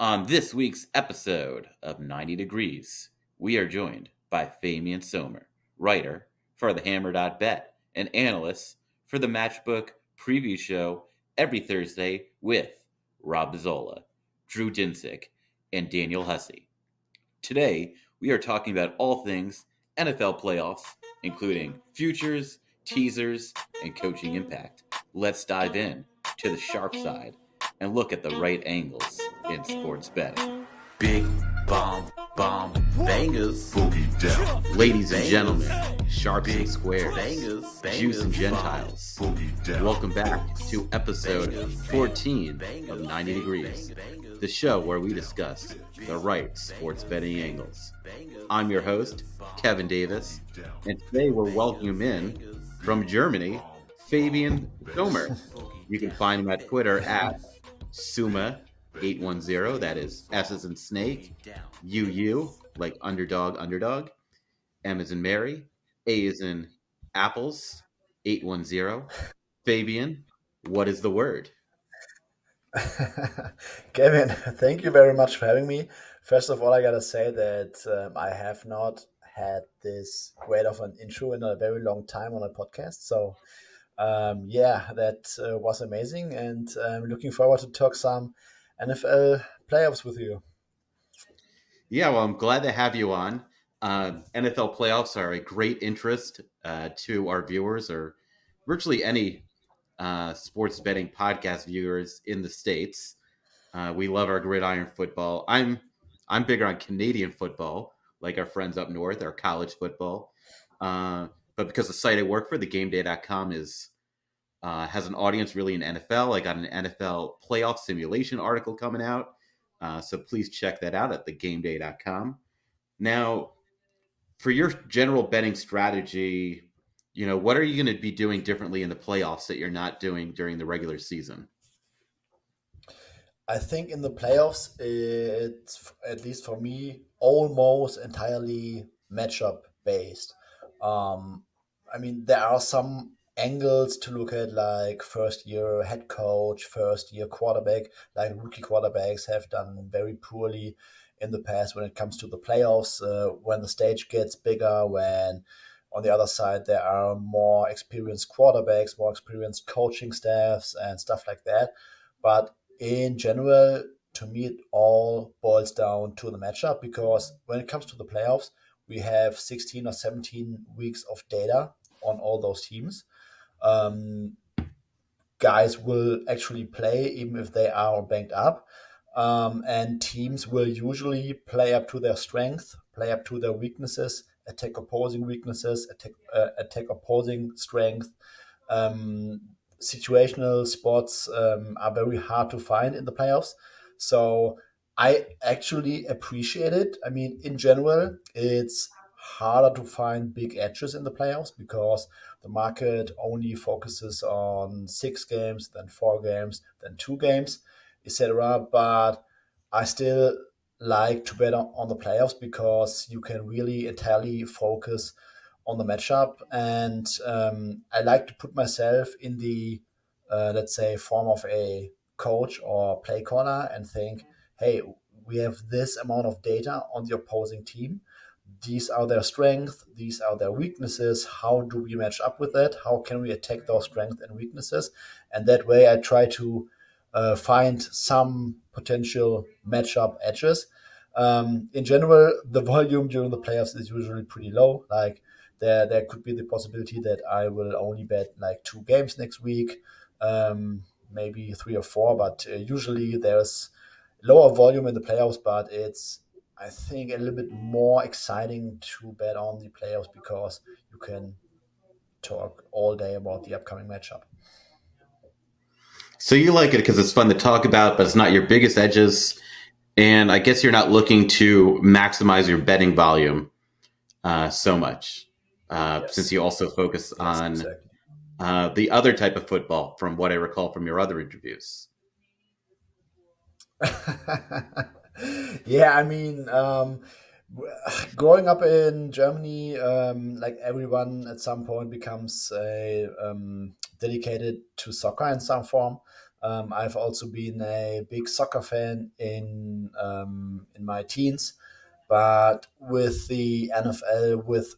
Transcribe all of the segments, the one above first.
On this week's episode of 90 Degrees, we are joined by Fabian Sommer, writer for the Hammer.bet and analyst for the Matchbook preview show every Thursday with Rob Zola, Drew Dinsick, and Daniel Hussey. Today, we are talking about all things NFL playoffs, including futures, teasers, and coaching impact. Let's dive in to the sharp side and look at the right angles in sports betting. Big bomb bangers, boogie down. Ladies and gentlemen, sharps and squares, Jews and Gentiles, welcome back to episode 14 of 90 Degrees, the show where we discuss the right sports betting angles. I'm your host, Kevin Davis, and today we're welcoming in from Germany, Fabian Sommer. You can find him at Twitter at Suma810. That is S as in snake, UU, like underdog, M as in Mary, A as in apples, 810. Fabian, what is the word? Kevin, thank you very much for having me. First of all, I gotta say that I have not had this great of an intro in a very long time on a podcast. So, yeah, that was amazing, and I'm looking forward to talk some NFL playoffs with you. Yeah, well, I'm glad to have you on. NFL playoffs are a great interest to our viewers or virtually any sports betting podcast viewers in the States. We love our gridiron football. I'm bigger on Canadian football, like our friends up north, our college football. But because the site I work for, the GameDay.com, is has an audience really in NFL. I got an NFL playoff simulation article coming out. So please check that out at thegameday.com. Now, for your general betting strategy, what are you going to be doing differently in the playoffs that you're not doing during the regular season? I think in the playoffs, it's at least for me almost entirely matchup based. I mean, there are some angles to look at, like first year head coach, first year quarterback. Like rookie quarterbacks have done very poorly in the past when it comes to the playoffs. When the stage gets bigger, when on the other side there are more experienced quarterbacks, more experienced coaching staffs, and stuff like that. But in general, to me, it all boils down to the matchup because when it comes to the playoffs, we have 16 or 17 weeks of data on all those teams. Um, Guys will actually play even if they are banged up. And teams will usually play up to their strength, play up to their weaknesses, attack opposing weaknesses, attack opposing strength. Um, Situational spots are very hard to find in the playoffs. So I actually appreciate it. I mean, in general, it's harder to find big edges in the playoffs because the market only focuses on 6 games, then 4 games, then 2 games, etc. But I still like to bet on the playoffs because you can really entirely focus on the matchup. And I like to put myself in the, let's say, form of a coach or play caller and think, hey, we have this amount of data on the opposing team. These are their strengths, these are their weaknesses. How do we match up with that? How can we attack those strengths and weaknesses? And that way, I try to find some potential matchup edges. In general, the volume during the playoffs is usually pretty low. Like there could be the possibility that I will only bet like 2 games next week, maybe 3 or 4. But usually there's lower volume in the playoffs, but it's I think a little bit more exciting to bet on the playoffs because you can talk all day about the upcoming matchup. So you like it because it's fun to talk about, but it's not your biggest edges. And I guess you're not looking to maximize your betting volume so much, since Yes, you also focus yes, on exactly. the other type of football, from what I recall from your other interviews. Yeah, I mean, growing up in Germany, like everyone at some point becomes dedicated to soccer in some form. I've also been a big soccer fan in my teens, but with the NFL, with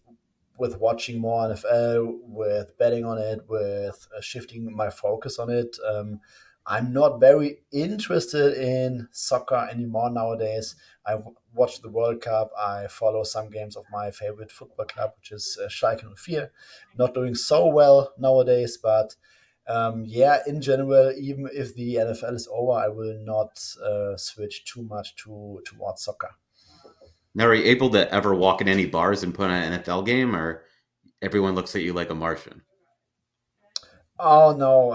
watching more NFL, with betting on it, with shifting my focus on it. I'm not very interested in soccer anymore nowadays. Watch the World Cup. I follow some games of my favorite football club, which is Schalke 04. Not doing so well nowadays, but yeah, in general, even if the NFL is over, I will not switch too much towards soccer. Now, are you able to ever walk in any bars and put on an NFL game, or everyone looks at you like a Martian? Oh no!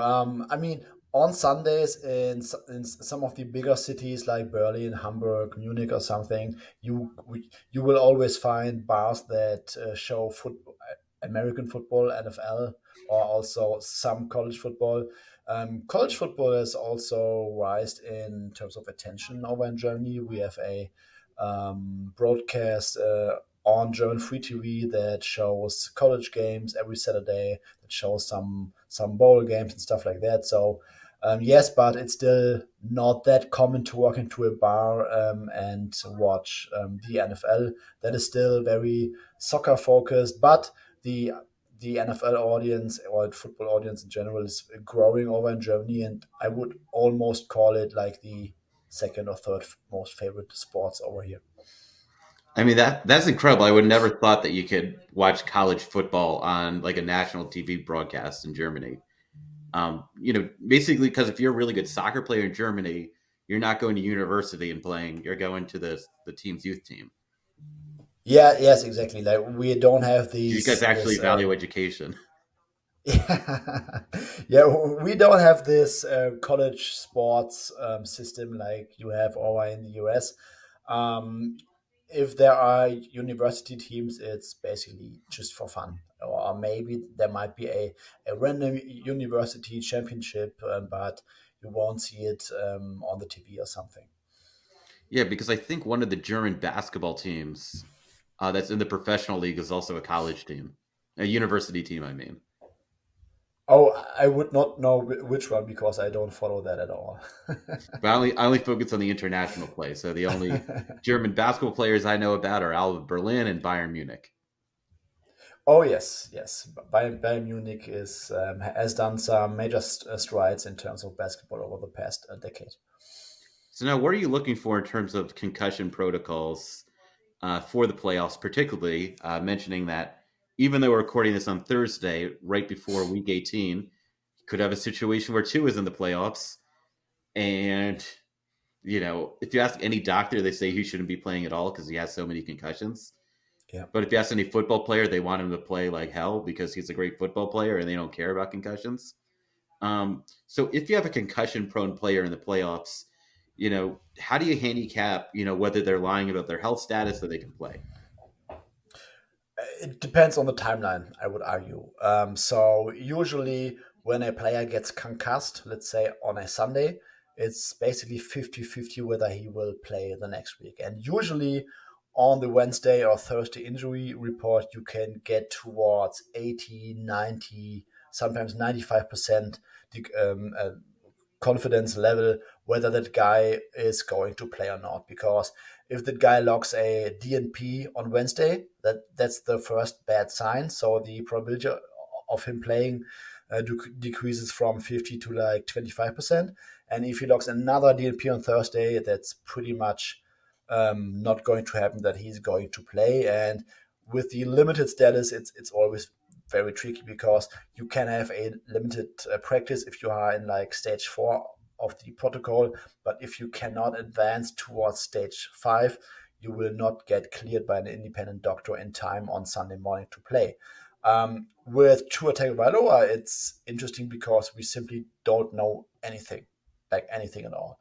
I mean, on Sundays in some of the bigger cities like Berlin, Hamburg, Munich, or something, you will always find bars that show football, American football, NFL, or also some college football. College football has also rised in terms of attention over in Germany. We have a broadcast on German free TV that shows college games every Saturday, that shows some bowl games and stuff like that. So yes, but it's still not that common to walk into a bar and watch the NFL. That is still very soccer focused, but the NFL audience or football audience in general is growing over in Germany, and I would almost call it like the second or third most favorite sports over here. I mean that's incredible. I would never thought that you could watch college football on like a national TV broadcast in Germany. Basically because if you're a really good soccer player in Germany, you're not going to university and playing. You're going to the team's youth team. Yeah, yes, exactly. Like we don't have You guys these actually this value education. yeah, yeah, we don't have this college sports system like you have over in the US. Um, if there are university teams, it's basically just for fun, or maybe there might be a random university championship, but you won't see it on the TV or something. Yeah, because I think one of the German basketball teams that's in the professional league is also a college team, a university team. I mean, Oh, I would not know which one because I don't follow that at all. but I only focus on the international play. So the only German basketball players I know about are Alba Berlin and Bayern Munich. Oh yes, yes. Bayern Munich has done some major strides in terms of basketball over the past decade. So now, what are you looking for in terms of concussion protocols for the playoffs, particularly mentioning that even though we're recording this on Thursday, right before Week 18, you could have a situation where two is in the playoffs, and if you ask any doctor, they say he shouldn't be playing at all because he has so many concussions. Yeah. But if you ask any football player, they want him to play like hell because he's a great football player and they don't care about concussions. So if you have a concussion prone player in the playoffs, how do you handicap, whether they're lying about their health status so they can play? It depends on the timeline, I would argue. So usually when a player gets concussed, let's say on a Sunday, it's basically 50-50 whether he will play the next week. And usually on the Wednesday or Thursday injury report, you can get towards 80, 90, sometimes 95% confidence level whether that guy is going to play or not. Because if the guy logs a DNP on Wednesday, that's the first bad sign. So the probability of him playing decreases from 50 to like 25%. And if he logs another DNP on Thursday, that's pretty much not going to happen that he's going to play. And with the limited status, it's always very tricky because you can have a limited practice if you are in like stage 4 of the protocol, but if you cannot advance towards stage 5, you will not get cleared by an independent doctor in time on Sunday morning to play. With Tua Tagovailoa, it's interesting because we simply don't know anything, like anything at all.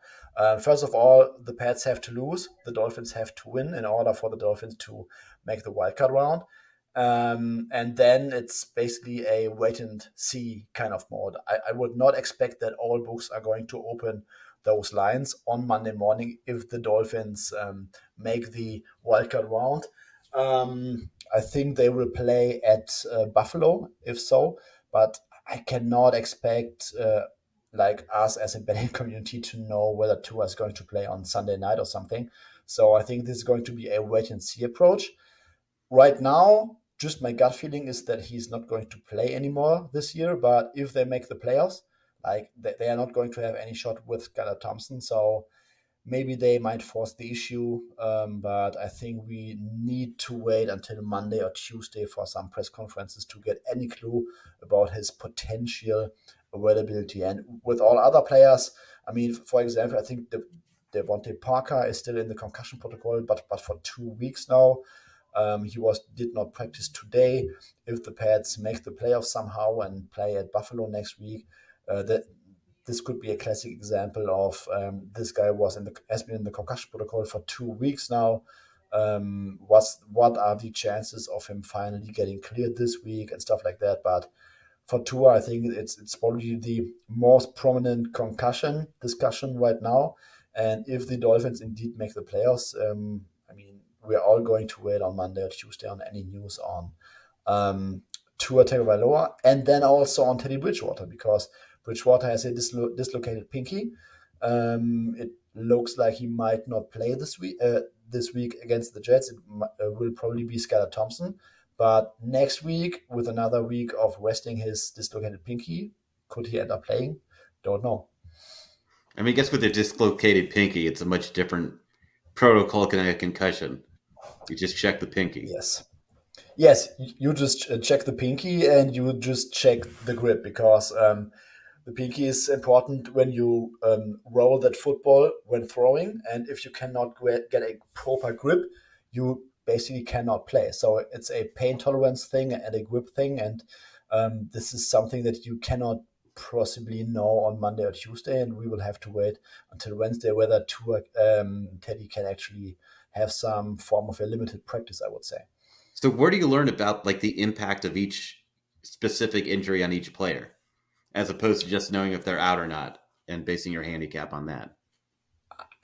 First of all, the Pats have to lose, the Dolphins have to win in order for the Dolphins to make the wildcard round. And then it's basically a wait and see kind of mode. I would not expect that all books are going to open those lines on Monday morning if the Dolphins make the wildcard round. I think they will play at Buffalo, if so, but I cannot expect like us as a betting community to know whether Tua is going to play on Sunday night or something. So I think this is going to be a wait and see approach. Right now, just my gut feeling is that he's not going to play anymore this year. But if they make the playoffs, like they are not going to have any shot with Skylar Thompson. So maybe they might force the issue, but I think we need to wait until Monday or Tuesday for some press conferences to get any clue about his potential availability. And with all other players, I mean, for example, I think Devontae Parker is still in the concussion protocol, but for 2 weeks now. He did not practice today. If the Pats make the playoffs somehow and play at Buffalo next week, that this could be a classic example of this guy has been in the concussion protocol for 2 weeks now. What are the chances of him finally getting cleared this week and stuff like that? But for Tua, I think it's probably the most prominent concussion discussion right now. And if the Dolphins indeed make the playoffs, I mean, we're all going to wait on Monday or Tuesday on any news on Tua Tagovailoa, and then also on Teddy Bridgewater, because Bridgewater has a dislocated pinky. It looks like he might not play this week. This week against the Jets, it will probably be Skylar Thompson. But next week, with another week of resting his dislocated pinky, could he end up playing? Don't know. I mean, I guess with a dislocated pinky, it's a much different protocol than a concussion. You just check the pinky. Yes. Yes, you just check the pinky and you just check the grip, because the pinky is important when you roll that football when throwing. And if you cannot get a proper grip, you basically cannot play. So it's a pain tolerance thing and a grip thing. And this is something that you cannot possibly know on Monday or Tuesday. And we will have to wait until Wednesday whether Teddy can actually have some form of a limited practice, I would say. So where do you learn about like the impact of each specific injury on each player, as opposed to just knowing if they're out or not and basing your handicap on that?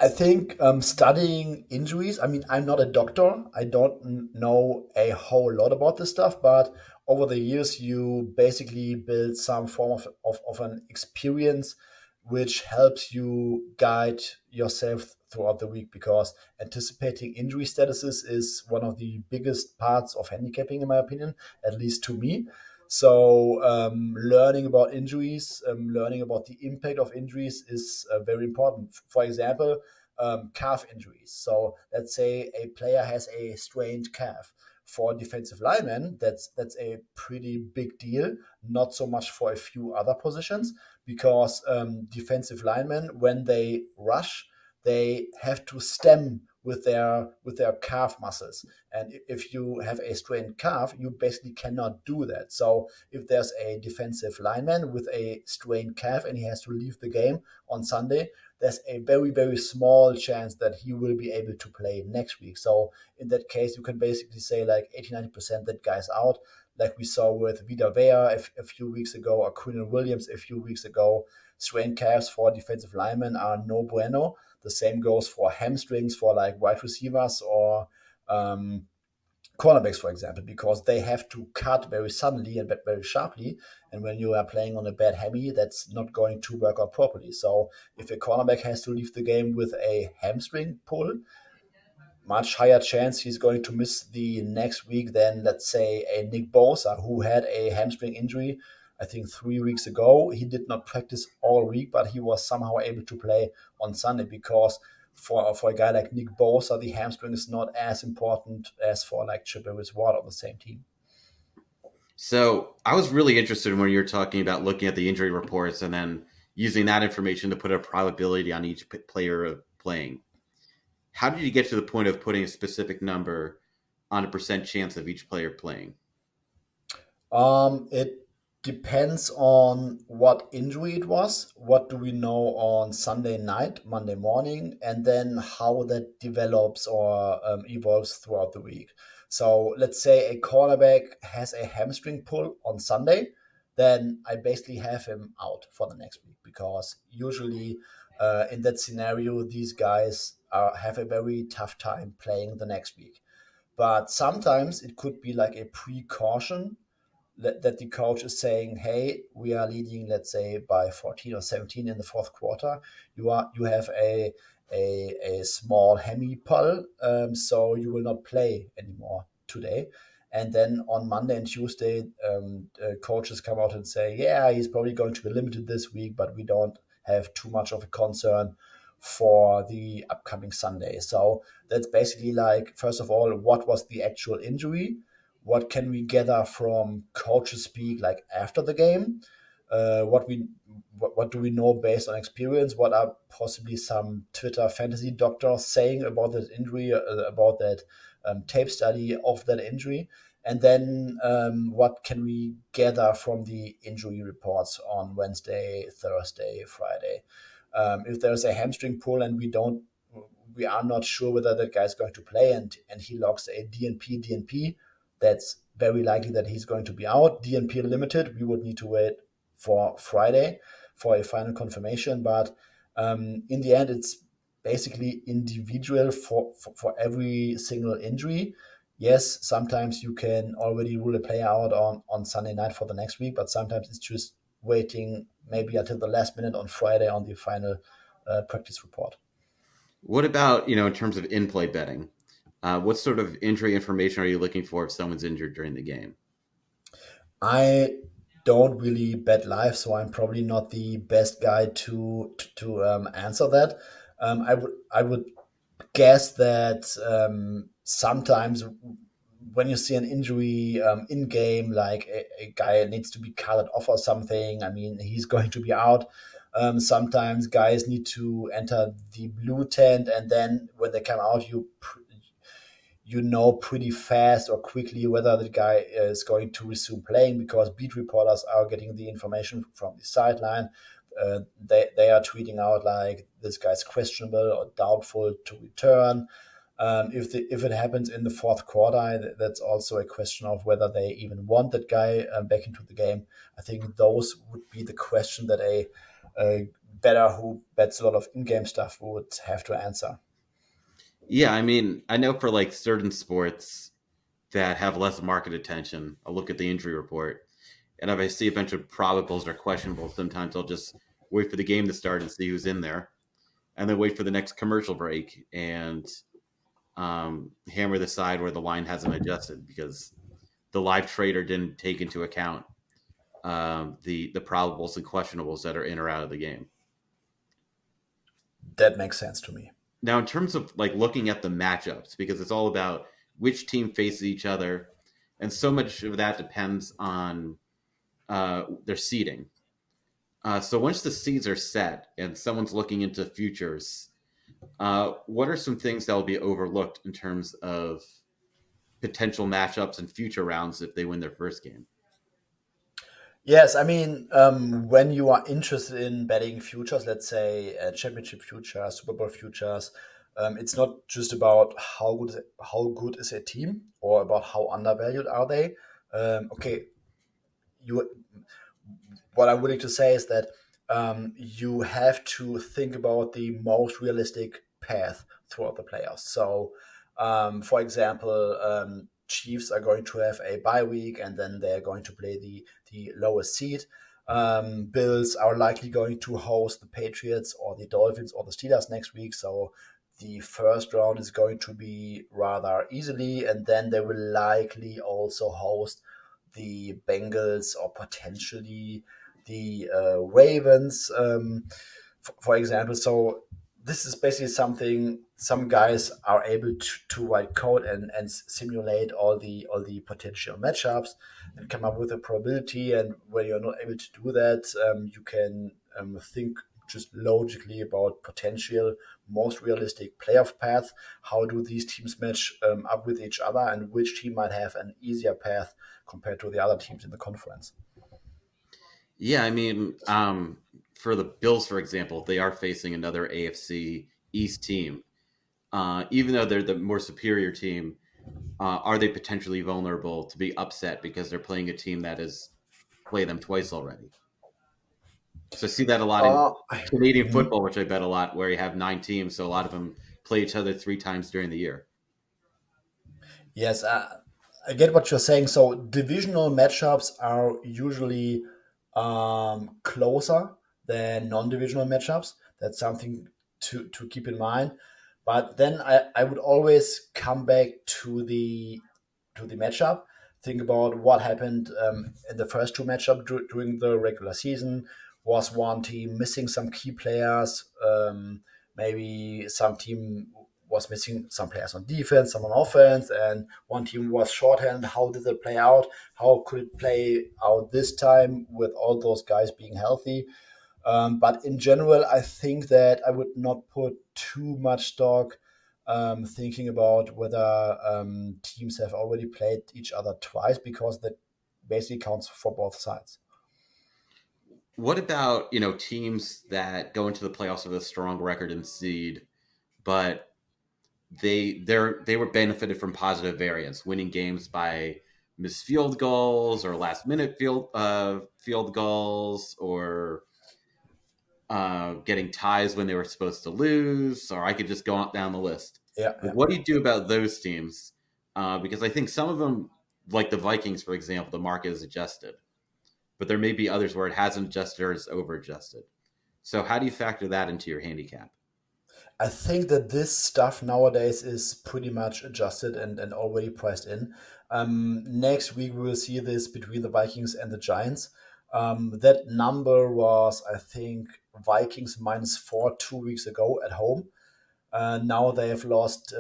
I think studying injuries. I mean, I'm not a doctor. I don't know a whole lot about this stuff, but over the years, you basically build some form of an experience which helps you guide yourself throughout the week, because anticipating injury statuses is one of the biggest parts of handicapping, in my opinion, at least to me. So, learning about injuries, learning about the impact of injuries is very important. For example, calf injuries. So, let's say a player has a strained calf. For defensive linemen, that's a pretty big deal. Not so much for a few other positions, because defensive linemen, when they rush, they have to stem with their calf muscles. And if you have a strained calf, you basically cannot do that. So if there's a defensive lineman with a strained calf and he has to leave the game on Sunday, there's a very, very small chance that he will be able to play next week. So in that case, you can basically say like 80-90% that guy's out, like we saw with Vida Vea a few weeks ago, or Quinn Williams a few weeks ago. Strained calves for defensive linemen are no bueno. The same goes for hamstrings for like wide receivers or um, cornerbacks, for example, because they have to cut very suddenly and very sharply. And when you are playing on a bad hammy, that's not going to work out properly. So if a cornerback has to leave the game with a hamstring pull, much higher chance he's going to miss the next week than, let's say, a Nick Bosa, who had a hamstring injury, I think 3 weeks ago. He did not practice all week, but he was somehow able to play on Sunday, because for a guy like Nick Bosa, the hamstring is not as important as for like Chip Ward on the same team. So I was really interested in when you were talking about looking at the injury reports and then using that information to put a probability on each player of playing. How did you get to the point of putting a specific number on a percent chance of each player playing? It depends on what injury it was. What do we know on Sunday night, Monday morning, and then how that develops or evolves throughout the week. So let's say a cornerback has a hamstring pull on Sunday, then I basically have him out for the next week, because usually in that scenario, these guys have a very tough time playing the next week. But sometimes it could be like a precaution, that the coach is saying, "Hey, we are leading, let's say by 14 or 17 in the fourth quarter. You have a small hemi pull, so you will not play anymore today." And then on Monday and Tuesday, coaches come out and say, "Yeah, he's probably going to be limited this week, but we don't have too much of a concern for the upcoming Sunday." So that's basically like, first of all, what was the actual injury? What can we gather from coaches speak like after the game? What do we know based on experience? What are possibly some Twitter fantasy doctors saying about that injury, about that tape study of that injury? And then what can we gather from the injury reports on Wednesday, Thursday, Friday? If there's a hamstring pull and we are not sure whether that guy's going to play, and he logs a DNP, that's very likely that he's going to be out. DNP limited, we would need to wait for Friday for a final confirmation. But in the end, it's basically individual for every single injury. Yes, sometimes you can already rule a player out on Sunday night for the next week, but sometimes it's just waiting maybe until the last minute on Friday on the final practice report. What about, in terms of in-play betting? What sort of injury information are you looking for if someone's injured during the game? I don't really bet live, so I'm probably not the best guy to answer that. I would guess that sometimes when you see an injury in game, like a guy needs to be carted off or something, I mean, he's going to be out. Sometimes guys need to enter the blue tent, and then when they come out, you know pretty fast or quickly whether the guy is going to resume playing, because beat reporters are getting the information from the sideline. They are tweeting out like, this guy's questionable or doubtful to return. If it happens in the fourth quarter, that's also a question of whether they even want that guy back into the game. I think those would be the question that a bettor who bets a lot of in-game stuff would have to answer. Yeah, I mean, I know for like certain sports that have less market attention, I'll look at the injury report, and if I see a bunch of probables or questionables, sometimes I'll just wait for the game to start and see who's in there, and then wait for the next commercial break and hammer the side where the line hasn't adjusted because the live trader didn't take into account the probables and questionables that are in or out of the game. That makes sense to me. Now, in terms of like looking at the matchups, because it's all about which team faces each other, and so much of that depends on their seeding. So once the seeds are set and someone's looking into futures, what are some things that will be overlooked in terms of potential matchups and future rounds if they win their first game? Yes, I mean, when you are interested in betting futures, let's say championship futures, Super Bowl futures, it's not just about how good is a team or about how undervalued are they. Okay, you what I'm willing to say is that you have to think about the most realistic path throughout the playoffs. So, for example, Chiefs are going to have a bye week, and then they're going to play the lowest seed. Bills are likely going to host the Patriots or the Dolphins or the Steelers next week. So the first round is going to be rather easily, and then they will likely also host the Bengals or potentially the Ravens, for example. So this is basically something some guys are able to write code and simulate all the potential matchups and come up with a probability. And when you're not able to do that, you can think just logically about potential most realistic playoff path. How do these teams match up with each other, and which team might have an easier path compared to the other teams in the conference? Yeah, I mean, for the Bills, for example, they are facing another AFC East team. Even though they're the more superior team, are they potentially vulnerable to be upset because they're playing a team that has played them twice already? So I see that a lot in Uh, Canadian mhm. football, which I bet a lot, where you have 9 teams, so a lot of them play each other 3 times during the year. Yes, I get what you're saying. So divisional matchups are usually closer than non-divisional matchups. That's something to keep in mind. But then I would always come back to the matchup. Think about what happened in the first two matchups during the regular season. Was one team missing some key players? Maybe some team was missing some players on defense, some on offense, and one team was shorthanded. How did it play out? How could it play out this time with all those guys being healthy? But in general, I think that I would not put too much stock thinking about whether teams have already played each other twice, because that basically counts for both sides. What about teams that go into the playoffs with a strong record and seed, but they were benefited from positive variance, winning games by missed field goals or last minute field goals, or getting ties when they were supposed to lose, or I could just go on down the list. Yeah, Like, yeah. what do you do about those teams? Because I think some of them, like the Vikings, for example, the market is adjusted, but there may be others where it hasn't adjusted or is over adjusted. So how do you factor that into your handicap? I think that this stuff nowadays is pretty much adjusted and already priced in. Next week we will see this between the Vikings and the Giants. That number was, I think, Vikings -4 2 weeks ago at home. Now they have lost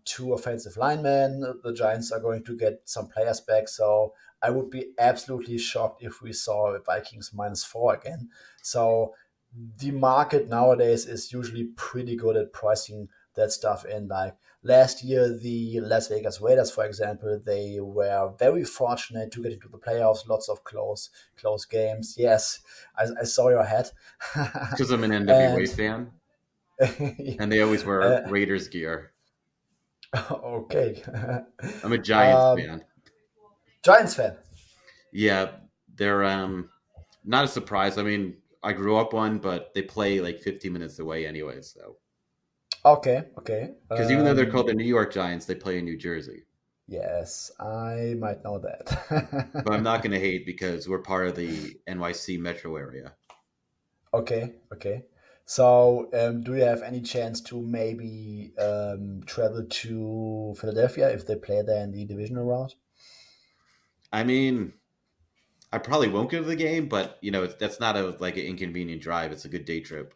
two offensive linemen. The Giants are going to get some players back. So I would be absolutely shocked if we saw Vikings -4 again. So the market nowadays is usually pretty good at pricing that stuff in. Like last year, the Las Vegas Raiders, for example, they were very fortunate to get into the playoffs. Lots of close games. Yes, I saw your hat. Because I'm an NWA And fan, and they always wear uh, Raiders gear. okay. I'm a Giants um, fan. Giants fan. Yeah, they're not a surprise. I mean, I grew up one, but they play like 15 minutes away anyway. So, Okay, okay. because even though they're called the New York Giants, they play in New Jersey. Yes, I might know But I'm that. not going to hate because we're part of the NYC metro area. Okay, okay. So, do you have any chance to maybe travel to Philadelphia if they play there in the divisional round? I mean, I probably won't go to the game, but that's not a like an inconvenient drive. It's a good day trip.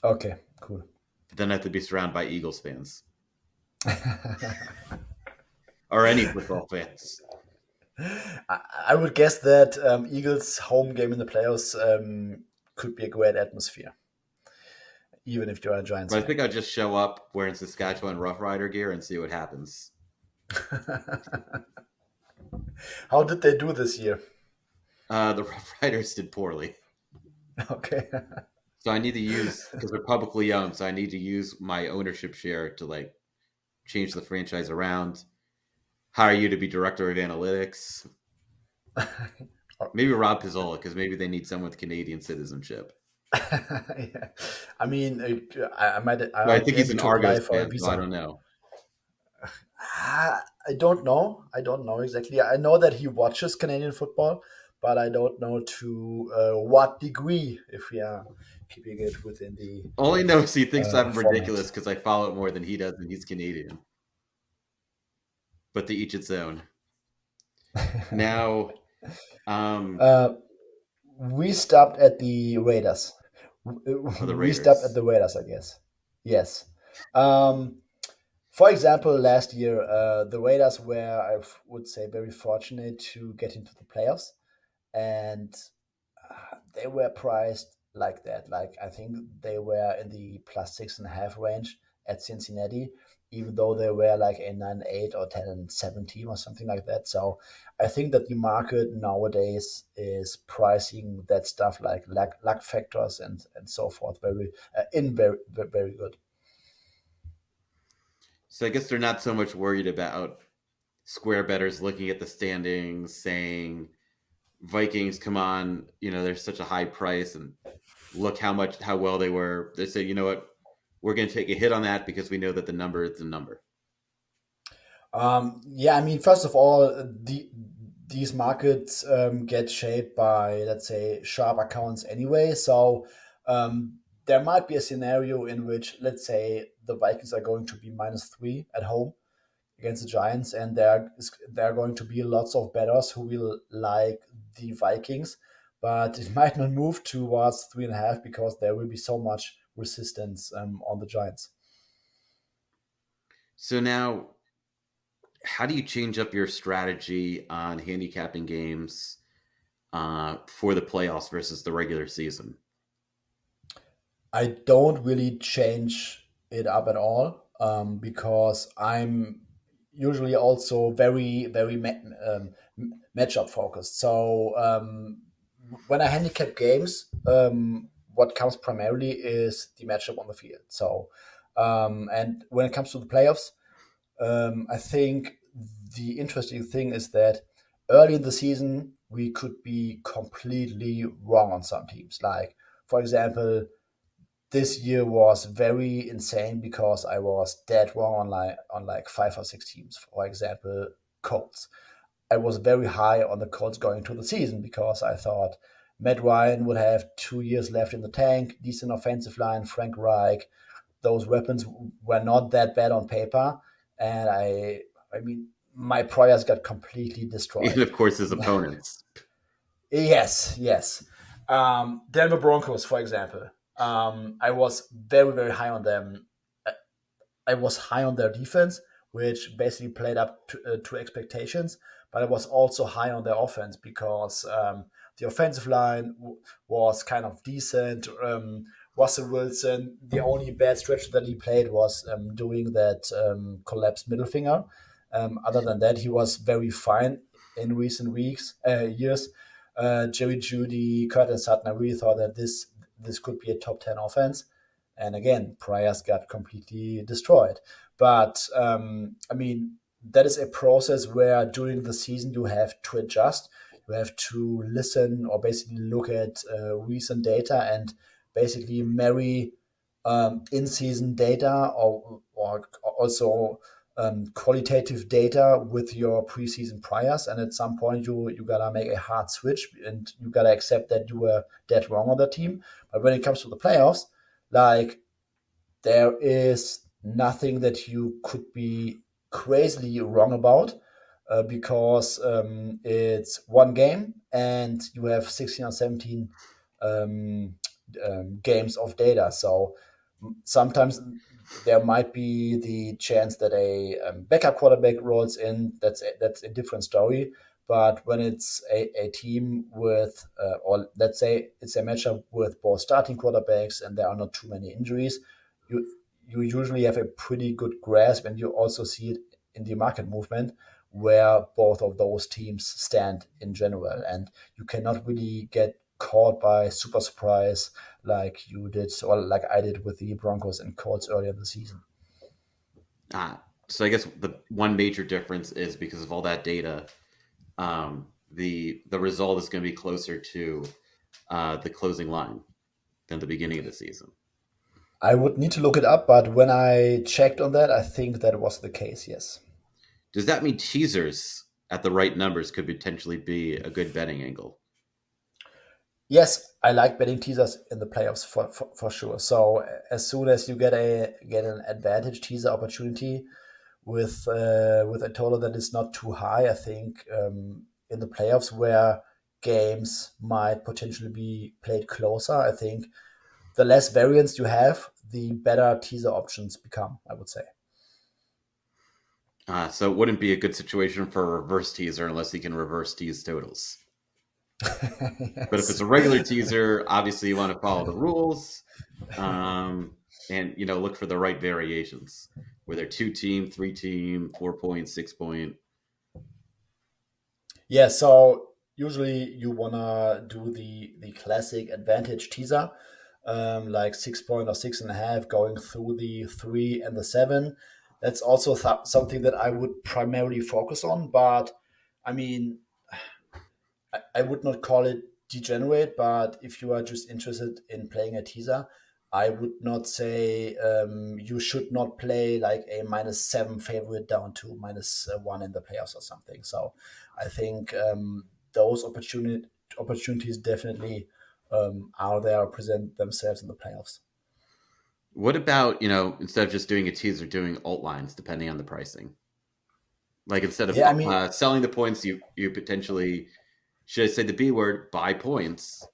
Okay, cool. But then I have to be surrounded by Eagles fans or any football fans. I would guess that Eagles' home game in the playoffs could be a great atmosphere, even if you're a Giants But I fan. think I'll just show up wearing Saskatchewan Rough Rider gear and see what happens. How did they do this year? The Rough Riders did poorly. Okay. So I need to use, because they're publicly owned, so I need to use my ownership share to like change the franchise around, hire you to be director of analytics. Maybe Rob Pizzola, because maybe they need someone with Canadian citizenship. Yeah. I mean, But I I'd think be he's happy an to apply Argos for a fan, so I visa. don't know. I don't know. I don't know exactly. I know that he watches Canadian football, but I don't know to what degree, if we are keeping it within the All I know is he thinks I'm format. ridiculous because I follow it more than he does, and he's Canadian. But to each its own. Now, um, uh, we stopped at the Raiders. for the We stopped at Raiders. the Raiders, I guess. Yes. Um, for example, last year, the Raiders were, would say, very fortunate to get into the playoffs, and they were priced like that. Like I think they were in the +6.5 range at Cincinnati, even though they were like a 9-8 or 10-7 team or something like that. So I think that the market nowadays is pricing that stuff like luck factors and so forth very good. So I guess they're not so much worried about square betters looking at the standings, saying Vikings, come on, there's such a high price, and look how well they were. They say, you know what, we're going to take a hit on that because we know that the number is the number. Yeah, I mean, first of all, these markets get shaped by, let's say, sharp accounts anyway. So there might be a scenario in which, let's say, the Vikings are going to be -3 at home against the Giants, and there are going to be lots of bettors who will like the Vikings, but it might not move towards 3.5 because there will be so much resistance on the Giants. So now, how do you change up your strategy on handicapping games for the playoffs versus the regular season? I don't really change it up at all because I'm usually also matchup focused. So when I handicap games, what counts primarily is the matchup on the field. So and when it comes to the playoffs, I think the interesting thing is that early in the season we could be completely wrong on some teams. Like, for example, this year was very insane because I was dead wrong on like 5 or 6 teams. For example, Colts. I was very high on the Colts going into the season because I thought Matt Ryan would have 2 years left in the tank, decent offensive line, Frank Reich. Those weapons were not that bad on paper, and I mean, my priors got completely And destroyed. of course, his opponents. Yes, yes. Denver Broncos, for example. I was very, very high on them. I was high on their defense, which basically played up to expectations. But I was also high on their offense because the offensive line was kind of decent. Russell Wilson, the only bad stretch that he played was doing that collapsed middle finger. Other than that, he was very fine in recent years. Jerry Judy, Curtin Sutton, I really thought that this could be a top 10 offense. And again, Priors got completely destroyed. But I mean, that is a process where during the season you have to adjust. You have to listen or basically look at recent data and basically marry in-season data or also qualitative data with your preseason priors. And at some point, you gotta make a hard switch and you gotta accept that you were dead wrong on the team. But when it comes to the playoffs, like, there is nothing that you could be crazily wrong about because it's one game and you have 16 or 17 um, games of data. So sometimes there might be the chance that a backup quarterback rolls in. That's a different story. But when it's a team with, or let's say it's a matchup with both starting quarterbacks and there are not too many injuries, you you usually have a pretty good grasp, and you also see it in the market movement where both of those teams stand in general, and you cannot really get caught by super surprise like you did or like I did with the Broncos and Colts earlier in the season. So I guess the one major difference is because of all that data, the result is going to be closer to the closing line than the beginning of the season. I would need to look it up, but when I checked on that, I think that was the case. Yes. Does that mean teasers at the right numbers could potentially be a good betting angle? Yes, I like betting teasers in the playoffs for sure. So as soon as you get an advantage teaser opportunity with a total that is not too high, I think in the playoffs where games might potentially be played closer, I think the less variance you have, the better teaser options become, I would say. So it wouldn't be a good situation for a reverse teaser unless he can reverse tease totals. But if it's Yes. a regular teaser, obviously you want to follow the rules, and look for the right variations. Where they're 2 team, 3 team, 4 point, 6 point. Yeah, so usually you wanna do the classic advantage teaser, like 6 point or 6.5, going through the 3 and the 7. That's also something that I would primarily focus on. But I mean, I would not call it degenerate. But if you are just interested in playing a teaser, I would not say you should not play like a -7 favorite down to -1 in the playoffs or something. So I think those opportunities definitely are there, present themselves in the playoffs. What about, instead of just doing a teaser, doing alt lines depending on the pricing? Like instead of Yeah, I mean, selling the points, you potentially should I say the B word, buy points,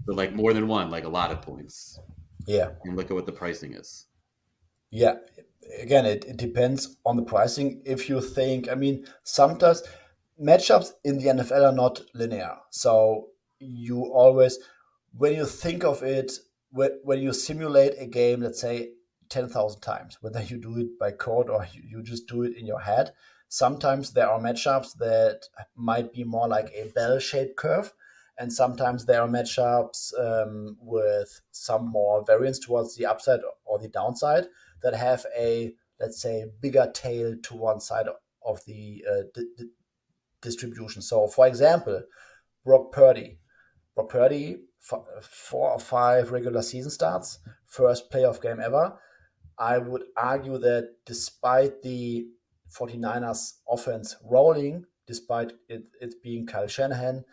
but like more than one, like a lot of points, yeah. and look at what the pricing is. Yeah, again, it depends on the pricing. If you think, I mean, sometimes matchups in the NFL are not linear. So you always, when you think of it, when you simulate a game, let's say 10,000 times, whether you do it by code or you just do it in your head, sometimes there are matchups that might be more like a bell shaped curve. And sometimes there are matchups with some more variance towards the upside or the downside that have a, let's say, bigger tail to one side of the distribution. So, for example, Brock Purdy. Brock Purdy, 4 or 5 regular season starts, first playoff game ever. I would argue that despite the 49ers offense rolling, despite it being Kyle Shanahan,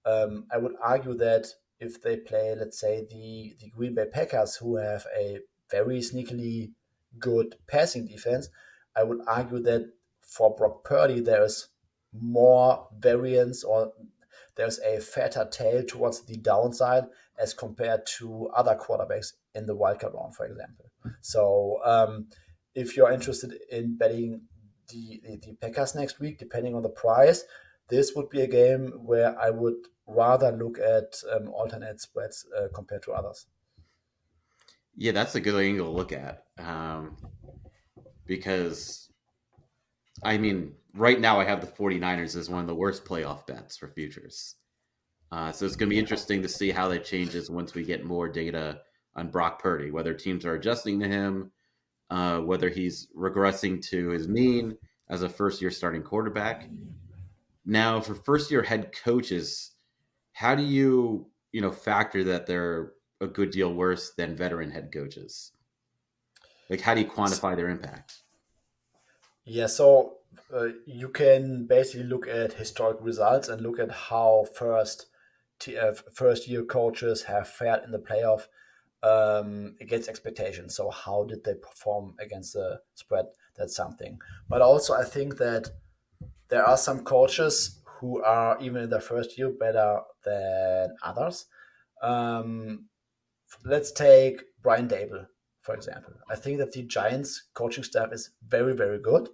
I would argue that if they play, let's say, the Green Bay Packers, who have a very sneakily good passing defense, I would argue that for Brock Purdy, there's more variance, or there's a fatter tail towards the downside as compared to other quarterbacks in the wildcard round, for example. So if you're interested in betting the Packers next week, depending on the price, this would be a game where I would rather look at alternate spreads compared to others. Yeah, that's a good angle to look at, because I mean, right now I have the 49ers as one of the worst playoff bets for futures. So it's going to be interesting to see how that changes once we get more data on Brock Purdy, whether teams are adjusting to him, whether he's regressing to his mean as a first year starting quarterback. Now, for first year head coaches, how do factor that they're a good deal worse than veteran head coaches? Like, how do you quantify their impact? Yeah, so you can basically look at historic results and look at how first year coaches have fared in the playoff against expectations. So how did they perform against the spread? That's something. But also, I think that there are some coaches who are even in their first year better than others. Um, let's take Brian Dable, for example. I think that the Giants coaching staff is very, very good.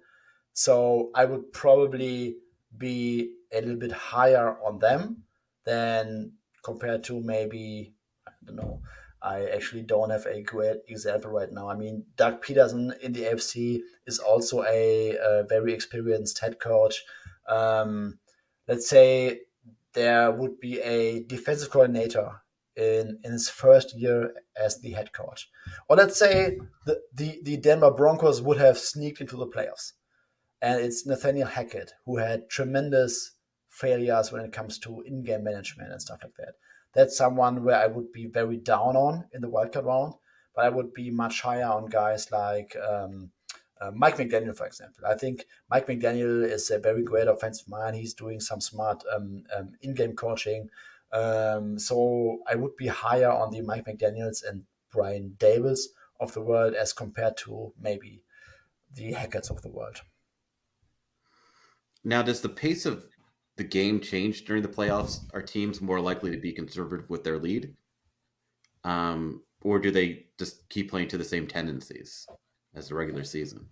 So I would probably be a little bit higher on them than compared to maybe, I don't know. I actually don't have a great example right now. I mean, Doug Peterson in the AFC is also a very experienced head coach. Um, let's say there would be a defensive coordinator in his first year as the head coach. Or let's say the Denver Broncos would have sneaked into the playoffs, and it's Nathaniel Hackett, who had tremendous failures when it comes to in-game management and stuff like that. That's someone where I would be very down on in the wildcard round, but I would be much higher on guys like Mike McDaniel, for example. I think Mike McDaniel is a very great offensive mind. He's doing some smart in-game coaching. So I would be higher on the Mike McDaniels and Brian Dables of the world as compared to maybe the Hacketts of the world. Now, does the pace of the game change during the playoffs? Are teams more likely to be conservative with their lead, or do they just keep playing to the same tendencies as the regular season?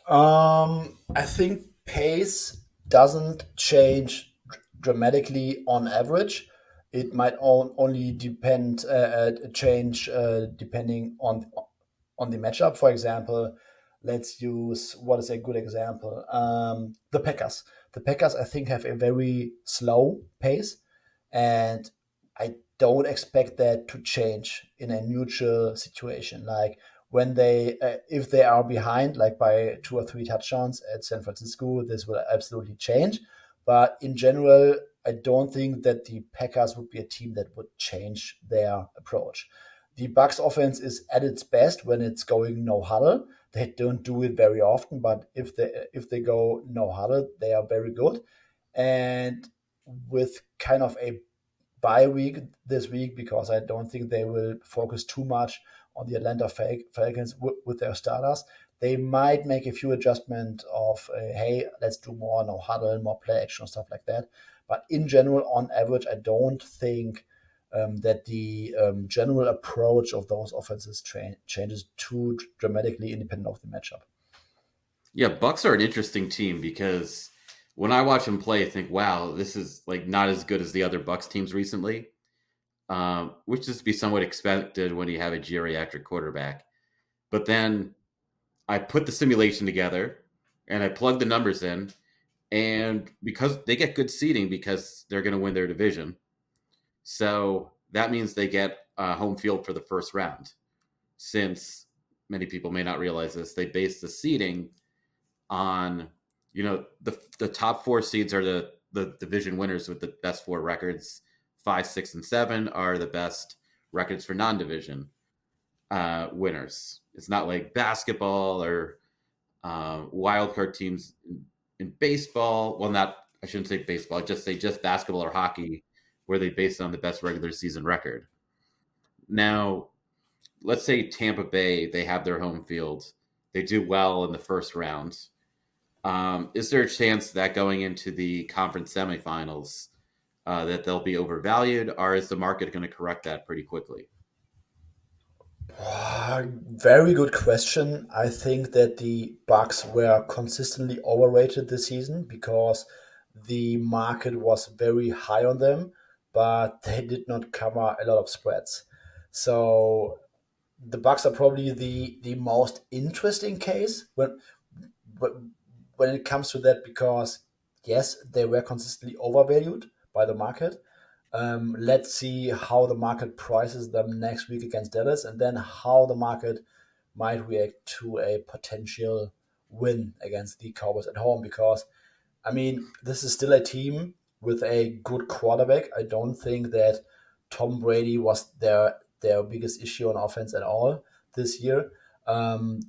I think pace doesn't change dramatically on average. It might only change depending on the matchup. For example, let's use what is a good example. The Packers. The Packers, I think, have a very slow pace, and I don't expect that to change in a neutral situation. Like when they, if they are behind, like by 2 or 3 touchdowns at San Francisco, this will absolutely change. But in general, I don't think that the Packers would be a team that would change their approach. the Bucks offense is at its best when it's going no huddle. They don't do it very often, but if they go no huddle, they are very good. And with kind of a bye week this week, because I don't think they will focus too much on the Atlanta Falcons with their starters. They might make a few adjustments of, hey, let's do more no huddle, more play action, stuff like that. But in general, on average, I don't think that the general approach of those offenses changes too dramatically independent of the matchup. Yeah, Bucks are an interesting team because when I watch them play, I think, wow, this is like not as good as the other Bucks teams recently, which is to be somewhat expected when you have a geriatric quarterback. But then I put the simulation together and I plug the numbers in, and because they get good seeding because they're going to win their division, so that means they get home field for the first round. Since many people may not realize this, they base the seeding on the top four seeds are the division winners with the best four records. 5, 6, and 7 are the best records for non-division winners. It's not like basketball or wild card teams in baseball. Well, not I shouldn't say baseball. Just say just basketball or hockey, where they base it on the best regular season record. Now, let's say Tampa Bay, they have their home field. They do well in the first round. Is there a chance that going into the conference semifinals that they'll be overvalued, or is the market going to correct that pretty quickly? Very good question. I think that the Bucks were consistently overrated this season because the market was very high on them, but they did not cover a lot of spreads. So the Bucks are probably the most interesting case when it comes to that, because yes, they were consistently overvalued by the market. Let's see how the market prices them next week against Dallas, and then how the market might react to a potential win against the Cowboys at home. Because I mean, this is still a team with a good quarterback. I don't think that Tom Brady was their biggest issue on offense at all this year.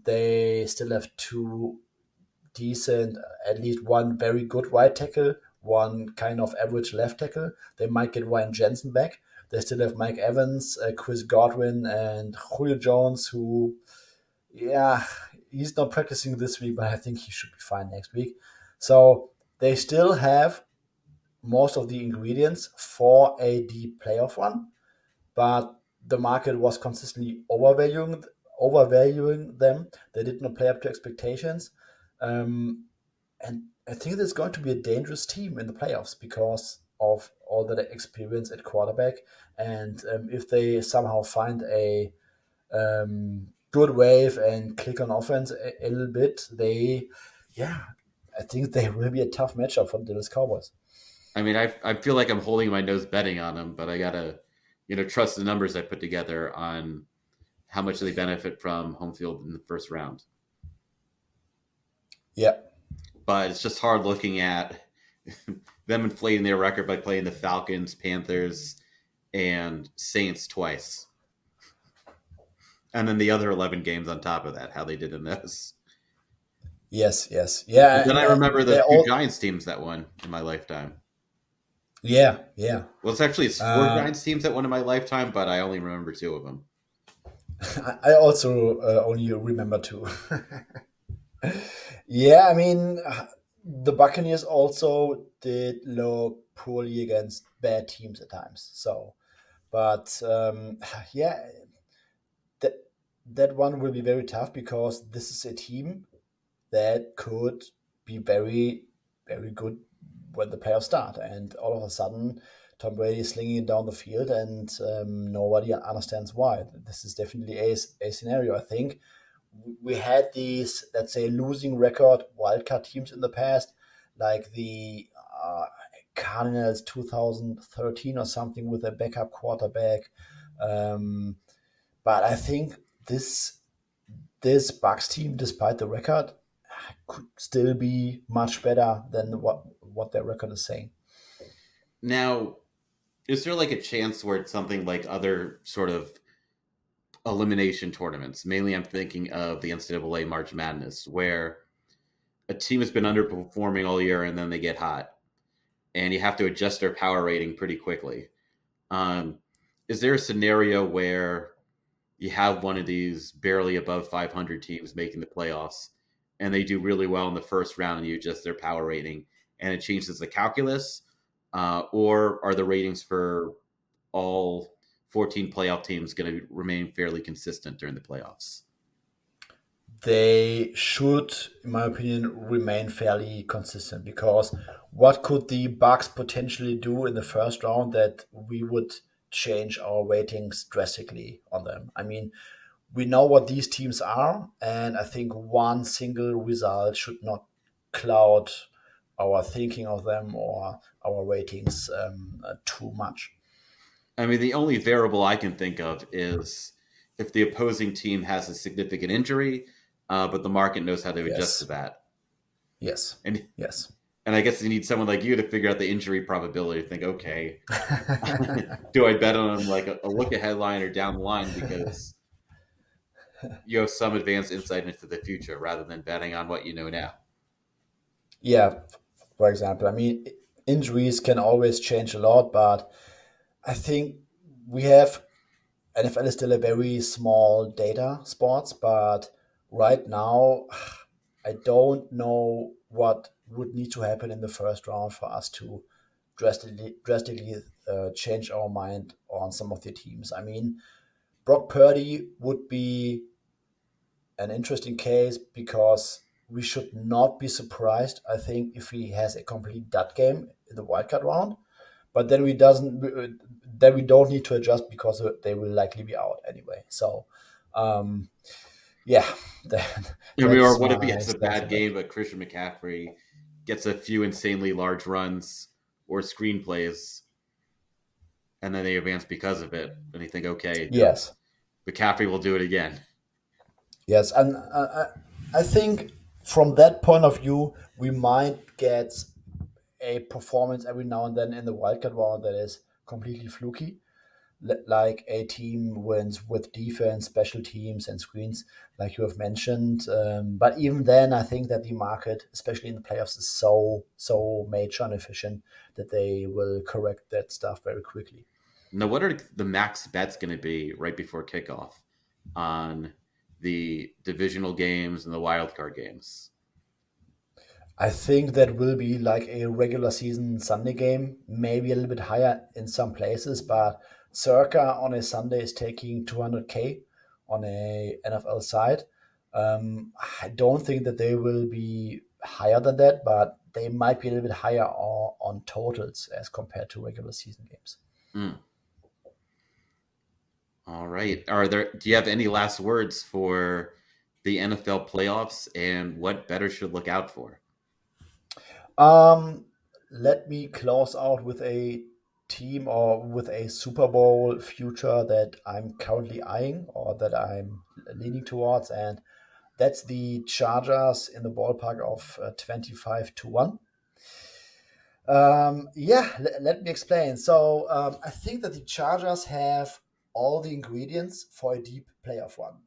They still have two decent, at least one very good right tackle, one kind of average left tackle. They might get Ryan Jensen back. They still have Mike Evans, Chris Godwin, and Julio Jones, who, yeah, he's not practicing this week, but I think he should be fine next week. So they still have most of the ingredients for a deep playoff run, but the market was consistently overvaluing them. They did not play up to expectations. Um, and I think there's going to be a dangerous team in the playoffs because of all the experience at quarterback. And if they somehow find a good wave and click on offense a little bit, yeah, I think they will be a tough matchup for the Dallas Cowboys. I mean, I feel like I'm holding my nose betting on them, but I gotta trust the numbers I put together on how much they benefit from home field in the first round. Yeah. But it's just hard looking at them inflating their record by playing the Falcons, Panthers, and Saints twice, and then the other 11 games on top of that, how they did in those. Yes. Yes. But Yeah. then And I remember the they're two all. Giants teams that won in my lifetime. Yeah. Yeah. Well, it's four Um, Giants teams that won in my lifetime, but I only remember two of them. I also only remember two. Yeah, I mean, the Buccaneers also did look poorly against bad teams at times. So, but yeah, that that one will be very tough because this is a team that could be very, very good when the playoffs start, and all of a sudden, Tom Brady is slinging it down the field, and nobody understands why. This is definitely a scenario. I think we had these, let's say, losing record wildcard teams in the past, like the Cardinals 2013 or something with a backup quarterback. Um, but I think this Bucks team, despite the record, could still be much better than what their record is saying. Now, is there like a chance where it's something like other sort of elimination tournaments. Mainly, I'm thinking of the NCAA March Madness, where a team has been underperforming all year and then they get hot, and you have to adjust their power rating pretty quickly. Um, is there a scenario where you have one of these barely above 500 teams making the playoffs and they do really well in the first round and you adjust their power rating and it changes the calculus? Or are the ratings for all 14 playoff teams going to remain fairly consistent during the playoffs? They should, in my opinion, remain fairly consistent because what could the Bucks potentially do in the first round that we would change our ratings drastically on them? I mean, we know what these teams are, and I think one single result should not cloud our thinking of them or our ratings too much. I mean, the only variable I can think of is if the opposing team has a significant injury, but the market knows how to adjust to Yes, that. yes, And yes. I guess you need someone like you to figure out the injury probability. To think, okay, do I bet on like a look ahead line or down the line because you have some advanced insight into the future rather than betting on what you know now. Yeah, for example, I mean, injuries can always change a lot, but I think we have NFL is still a very small data sports, but right now, I don't know what would need to happen in the first round for us to drastically change our mind on some of the teams. I mean, Brock Purdy would be an interesting case because we should not be surprised. I think if he has a complete dud game in the wildcard round, but then we don't need to adjust because they will likely be out anyway. So, um, yeah, I mean, or that's what if he my has a stance bad on that. game, but Christian McCaffrey gets a few insanely large runs or screenplays, and then they advance because of it, and you think, okay, Yes, McCaffrey will do it again. yes, and I think from that point of view, we might get a performance every now and then in the wildcard round that is completely fluky, like a team wins with defense, special teams, and screens, like you have mentioned. But even then, I think that the market, especially in the playoffs, is so major and efficient that they will correct that stuff very quickly. Now, what are the max bets going to be right before kickoff on the divisional games and the wild card games? I think that will be like a regular season Sunday game, maybe a little bit higher in some places, but circa on a Sunday is taking 200K on a NFL side. I don't think that they will be higher than that, but they might be a little bit higher on totals as compared to regular season games. Mm. All right. Are there? Do you have any last words for the NFL playoffs and what better should look out for? Um, Let me close out with a team or with a Super Bowl future that I'm currently eyeing or that I'm leaning towards, and that's the Chargers in the ballpark of 25 to 1. Yeah, let me explain. So, I think that the Chargers have all the ingredients for a deep playoff run.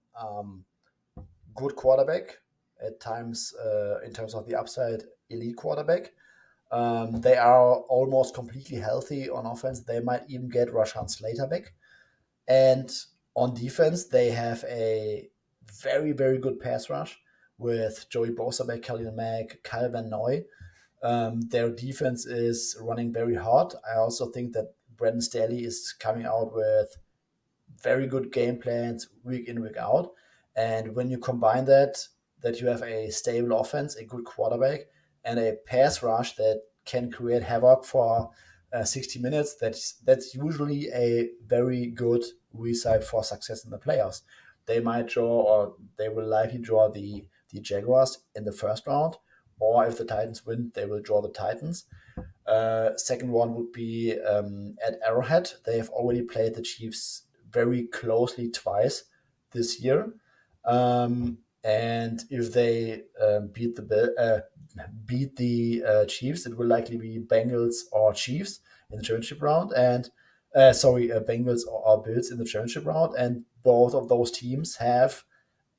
Good quarterback, at times, in terms of the upside, elite quarterback. They are almost completely healthy on offense. They might even get Rashawn Slater back. And on defense, they have a very good pass rush with Joey Bosa back, Khalil Mack, Kyle Van Noy. Their defense is running very hard. I also think that Brandon Staley is coming out with very good game plans week in, week out. And when you combine that you have a stable offense, a good quarterback, and a pass rush that can create havoc for 60 minutes, that's usually a very good recipe for success in the playoffs. They might draw, or they will likely draw the Jaguars in the first round, or if the Titans win, they will draw the Titans. Second one would be at Arrowhead. They have already played the Chiefs very closely twice this year. And if they beat the Chiefs, it will likely be Bengals or Chiefs in the championship round. And Bengals or Bills in the championship round, and both of those teams have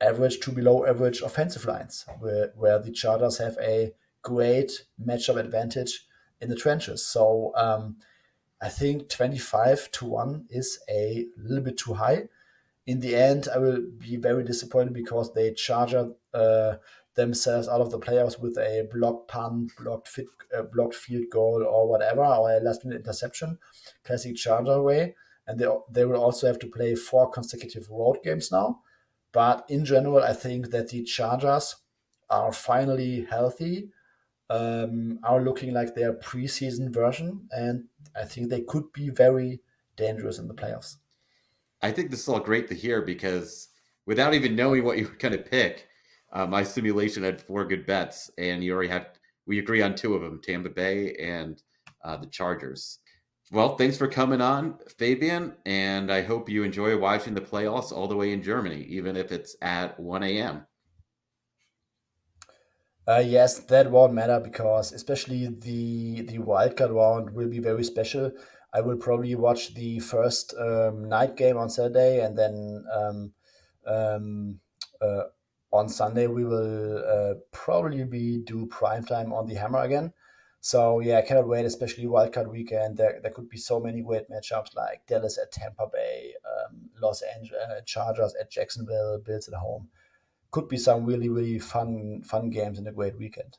average to below average offensive lines, where the Chargers have a great matchup advantage in the trenches. So I think 25-1 is a little bit too high. In the end, I will be very disappointed because they charger themselves out of the playoffs with a blocked punt, blocked field goal, or whatever, or a last minute interception, classic Charger way. And they will also have to play 4 consecutive road games now. But in general, I think that the Chargers are finally healthy, are looking like their preseason version, and I think they could be very dangerous in the playoffs. I think this is all great to hear because without even knowing what you were going to pick, my simulation had 4 good bets, and you already have we agree on 2 of them: Tampa Bay and the Chargers. Well, thanks for coming on, Fabian, and I hope you enjoy watching the playoffs all the way in Germany, even if it's at 1 a.m. Yes, that won't matter because especially the wildcard round will be very special. I will probably watch the first night game on Saturday, and then um, uh, on Sunday we will probably be do prime time on the Hammer again. So yeah, I cannot wait, especially wildcard weekend. There could be so many great matchups like Dallas at Tampa Bay, Los Angeles Chargers at Jacksonville, Bills at home. Could be some really fun games and a great weekend.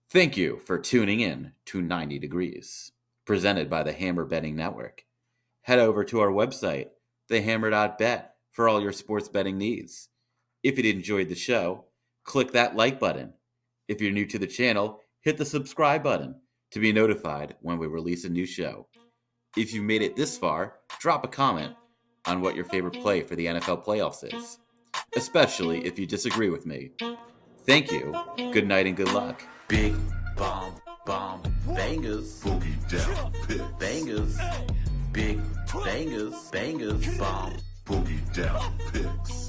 Thank you for tuning in to 90 Degrees, presented by the Hammer Betting Network. Head over to our website, thehammer.bet, for all your sports betting needs. If you enjoyed the show, click that like button. If you're new to the channel, hit the subscribe button to be notified when we release a new show. If you made it this far, drop a comment on what your favorite play for the NFL playoffs is, especially if you disagree with me. Thank you, good night, and good luck. Big bomb, bomb, bangers, boogie down, pick, bangers, big bangers, bangers, bomb, boogie down, picks.